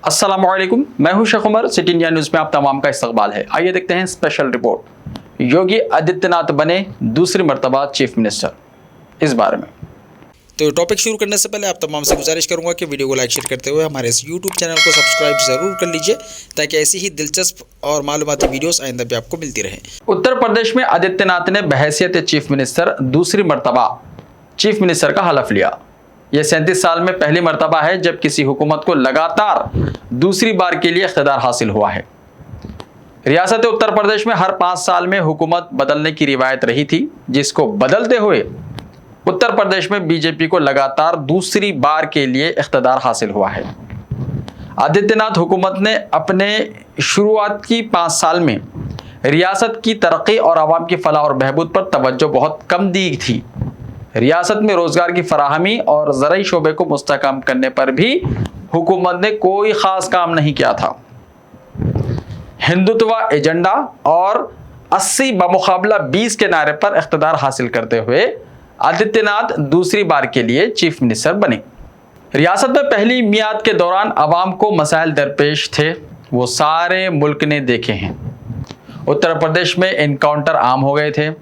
अस्सलामुअलैकुम, मैं हूं Sheikh Umar. City India news में आप तमाम का इस्तकबाल है। आइए देखते हैं स्पेशल रिपोर्ट। योगी आदित्यनाथ बने दूसरी मर्तबा चीफ मिनिस्टर, इस बारे में। तो टॉपिक शुरू करने से पहले आप तमाम से गुजारिश करूंगा कि वीडियो को लाइक शेयर करते हुए हमारे इस यूट्यूब चैनल को सब्सक्राइब ज़रूर कर लीजिए, ताकि ऐसी ही दिलचस्प और मालूमाती वीडियोस आइंदा भी आपको मिलती रहे। उत्तर प्रदेश में आदित्यनाथ ने बहैसियत चीफ मिनिस्टर दूसरी मर्तबा चीफ मिनिस्टर का हलफ लिया। यह 37 साल में पहली मर्तबा है जब किसी हुकूमत को लगातार दूसरी बार के लिए इख्तियार हासिल हुआ है। रियासत उत्तर प्रदेश में हर 5 साल में हुकूमत बदलने की रिवायत रही थी, जिसको बदलते हुए उत्तर प्रदेश में बीजेपी को लगातार दूसरी बार के लिए इख्तियार हासिल हुआ है। आदित्यनाथ हुकूमत ने अपने शुरुआत की 5 साल में रियासत की तरक्की और आवाम की फलाह और बहबूद पर तवज्जो बहुत कम दी थी। रियासत में रोजगार की फराहमी और ज़राई शोबे को मुस्तहकम करने पर भी हुकूमत ने कोई ख़ास काम नहीं किया था। हिंदुत्व एजेंडा और 80 बमुकाबला 20 के नारे पर इख्तियार हासिल करते हुए आदित्यनाथ दूसरी बार के लिए चीफ मिनिस्टर बने। रियासत में पहली मियाद के दौरान आवाम को मसाइल दरपेश थे, वो सारे मुल्क ने देखे हैं। उत्तर प्रदेश में इनकाउंटर आम हो गए थे।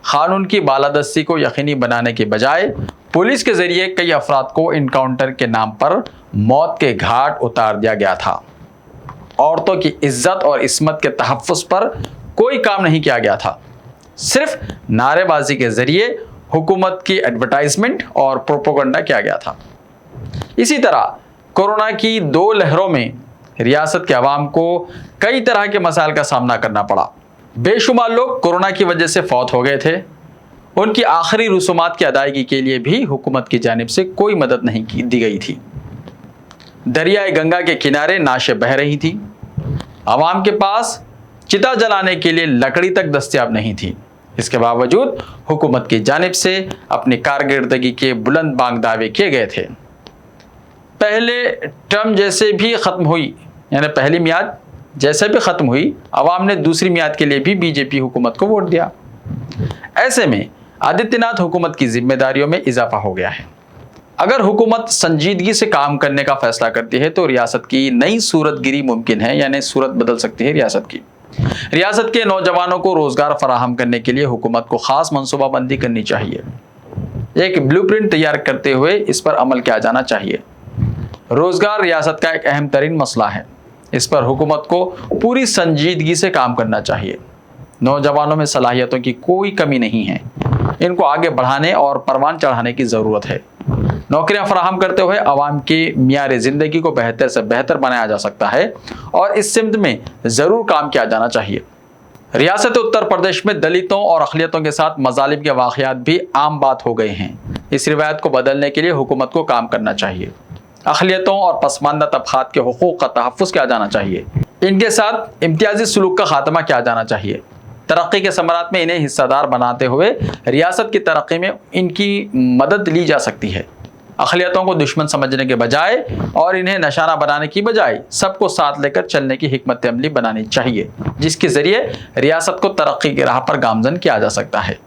कानून की बालादस्ती को यकीनी बनाने के बजाय पुलिस के जरिए कई अफराद को इनकाउंटर के नाम पर मौत के घाट उतार दिया गया था। औरतों की इज्जत और इस्मत के तहफ़्फ़ुज़ पर कोई काम नहीं किया गया था। सिर्फ नारेबाजी के जरिए हुकूमत की एडवर्टाइजमेंट और प्रोपेगेंडा किया गया था। इसी तरह कोरोना की 2 लहरों में रियासत के अवाम को कई तरह के मसाइल का सामना करना पड़ा। बेशुमार लोग कोरोना की वजह से फौत हो गए थे। उनकी आखिरी रसूमात की अदायगी के लिए भी हुकूमत की जानिब से कोई मदद नहीं दी गई थी। दरियाए गंगा के किनारे नाशें बह रही थी। आवाम के पास चिता जलाने के लिए लकड़ी तक दस्तयाब नहीं थी। इसके बावजूद हुकूमत की जानिब से अपनी कारकर्दगी के बुलंद बांग दावे किए गए थे। पहले टर्म जैसे भी ख़त्म हुई, यानी पहली मियाद जैसे भी ख़त्म हुई, आवाम ने दूसरी मियाद के लिए भी बीजेपी हुकूमत को वोट दिया। ऐसे में आदित्यनाथ हुकूमत की जिम्मेदारियों में इजाफा हो गया है। अगर हुकूमत संजीदगी से काम करने का फैसला करती है तो रियासत की नई सूरत गिरी मुमकिन है, यानी सूरत बदल सकती है रियासत की। रियासत के नौजवानों को रोज़गार फराहम करने के लिए हुकूमत को ख़ास मनसूबाबंदी करनी चाहिए। एक ब्लूप्रिंट तैयार करते हुए इस पर अमल किया जाना चाहिए। रोज़गार रियासत का एक अहम तरीन मसला है। इस पर हुकूमत को पूरी संजीदगी से काम करना चाहिए। नौजवानों में सलाहियतों की कोई कमी नहीं है, इनको आगे बढ़ाने और परवान चढ़ाने की ज़रूरत है। नौकरियां फराहम करते हुए आवाम की मियार ज़िंदगी को बेहतर से बेहतर बनाया जा सकता है और इस सिमत में ज़रूर काम किया जाना चाहिए। रियासत उत्तर प्रदेश में दलितों और अक़लियतों के साथ मज़ालिम के वाक़यात भी आम बात हो गए हैं। इस रिवायत को बदलने के लिए हुकूमत को काम करना चाहिए। अक़लियतों और पसमानदा तबक़ात के हुकूक़ का तहफ़्फ़ुज़ किया जाना चाहिए। इनके साथ इम्तियाज़ी सलूक का ख़ात्मा किया जाना चाहिए। तरक्की के समरात में इन्हें हिस्सेदार बनाते हुए रियासत की तरक्की में इनकी मदद ली जा सकती है। अक़लियतों को दुश्मन समझने के बजाय और इन्हें निशाना बनाने की बजाय सबको साथ लेकर चलने की हिकमत अमली बनानी चाहिए, जिसके ज़रिए रियासत को तरक्की की राह पर गामज़न किया जा सकता है।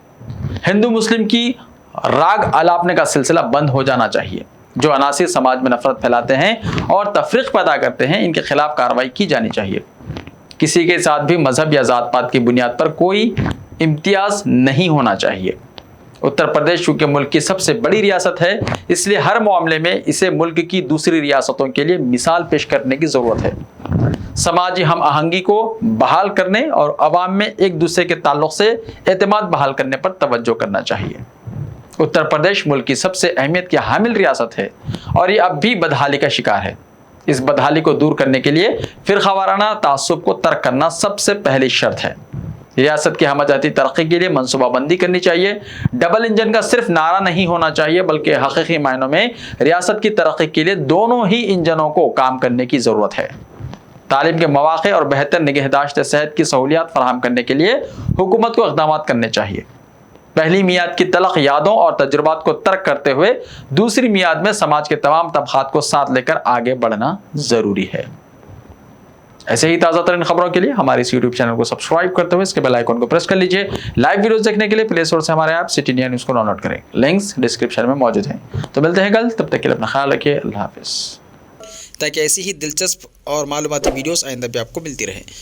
हिंदू मुस्लिम की राग अलापने का सिलसिला बंद हो जाना चाहिए। जो अनासिर समाज में नफरत फैलाते हैं और तफरीक पैदा करते हैं, इनके खिलाफ कार्रवाई की जानी चाहिए। किसी के साथ भी मजहब या ज़ात पात की बुनियाद पर कोई इम्तियाज़ नहीं होना चाहिए। उत्तर प्रदेश चूँकि मुल्क की सबसे बड़ी रियासत है, इसलिए हर मामले में इसे मुल्क की दूसरी रियासतों के लिए मिसाल पेश करने की ज़रूरत है। समाजी हम आहंगी को बहाल करने और आवाम में एक दूसरे के ताल्लुक़ से एतमाद बहाल करने पर तवज्जो करना चाहिए। उत्तर प्रदेश मुल्क की सबसे अहमियत की हामिल रियासत है और ये अब भी बदहाली का शिकार है। इस बदहाली को दूर करने के लिए फ़िरक़ावाराना तासुब को तर्क करना सबसे पहली शर्त है। रियासत की हमजाती तरक्की के लिए मनसूबाबंदी करनी चाहिए। डबल इंजन का सिर्फ नारा नहीं होना चाहिए, बल्कि हकीकी मायनों में रियासत की तरक्की के लिए दोनों ही इंजनों को काम करने की ज़रूरत है। तालीम के मौक़े और बेहतर निगहदाश्त सेहत की सहूलियात फराहम करने के लिए हुकूमत को इक़दाम करने चाहिए। पहली मियाद की तलख यादों और तजुर्बात को तर्क करते हुए दूसरी मियाद में समाज के तमाम तबक़ात को साथ लेकर आगे बढ़ना ज़रूरी है। ऐसे ही ताज़ा तरीन खबरों के लिए हमारे इस यूट्यूब चैनल को सब्सक्राइब करते हुए इसके बेल आइकन को प्रेस कर लीजिए। लाइव वीडियोस देखने के लिए प्ले स्टोर से हमारे ऐप सिटी इंडिया न्यूज़ को डाउनलोड करें। लिंक्स डिस्क्रिप्शन में मौजूद हैं। तो मिलते हैं कल, तब तक के लिए अपना ख्याल रखिए। अल्लाह हाफिज़। تاکہ ایسی ہی دلچسپ اور معلوماتی ویڈیوز آئندہ بھی آپ کو ملتی رہیں۔